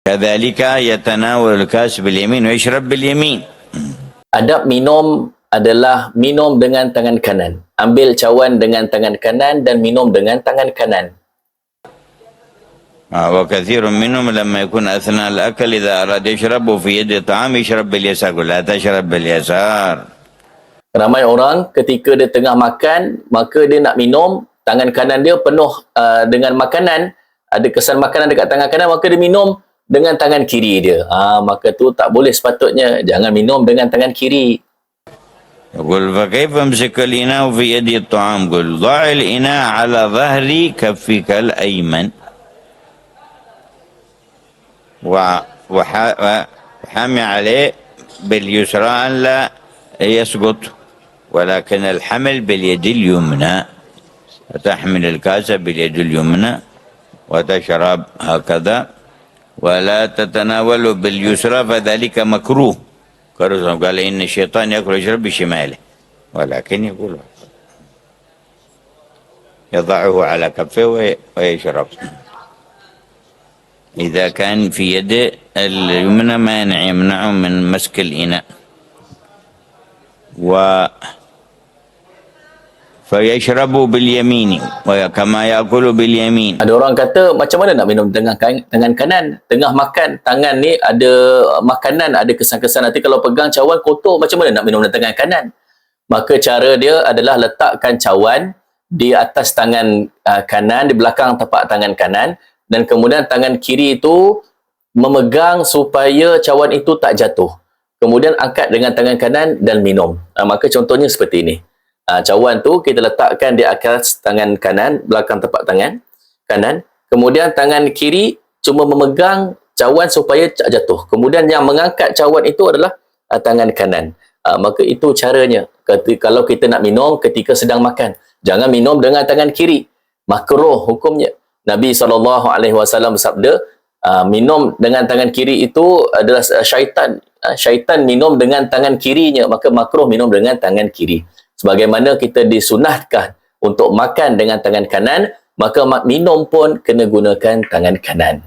كذلك يتناول الكاس باليمين ويشرب باليمين. Adab minum adalah minum dengan tangan kanan. Ambil cawan dengan tangan kanan dan minum dengan tangan kanan. وكثير منهم لما يكون أثناء الأكل إذا أراد يشرب في يد الطعام يشرب باليسار، يقول لا تشرب باليسار. Ramai orang ketika dia tengah makan, maka dia nak minum, tangan kanan dia penuh dengan makanan, ada kesan makanan dekat tangan kanan, maka dia minum dengan tangan kiri dia. Maka tu tak boleh sepatutnya. Jangan minum dengan tangan kiri. يقول فكيف امسك الإناء في يد الطعام؟ قل ضع الإناء على ظهر كفك الأيمن وحامي عليه باليسرى أن لا يسقط، ولكن الحمل باليد اليمنى، تحمل الكاس باليد اليمنى وتشرب هكذا ولا تتناول باليسرى فذلك مكروه. قال إن الشيطان يأكل ويشرب بشماله، ولكن يقول يضعه على كفه ويشرب. إذا كان في يد اليمنى مانع يمنعه من مسك الإناء فيشرب باليمين وكما يأكل باليمين. Ada orang kata macam mana nak minum dengan tangan kanan? Tengah makan, tangan ni ada makanan, ada kesan-kesan. Nanti kalau pegang cawan kotor, macam mana nak minum dengan tangan kanan? Maka cara dia adalah letakkan cawan di atas tangan kanan, di belakang tapak tangan kanan, dan kemudian tangan kiri itu memegang supaya cawan itu tak jatuh. Kemudian angkat dengan tangan kanan dan minum. Maka contohnya seperti ini. Cawan tu kita letakkan di atas tangan kanan, belakang tapak tangan kanan. Kemudian tangan kiri cuma memegang cawan supaya tak jatuh. Kemudian yang mengangkat cawan itu adalah tangan kanan. Maka itu caranya. Kalau kita nak minum ketika sedang makan, jangan minum dengan tangan kiri. Makruh hukumnya. Nabi SAW bersabda, minum dengan tangan kiri itu adalah syaitan. Syaitan minum dengan tangan kirinya, maka makruh minum dengan tangan kiri. Sebagaimana kita disunahkan untuk makan dengan tangan kanan, maka minum pun kena gunakan tangan kanan.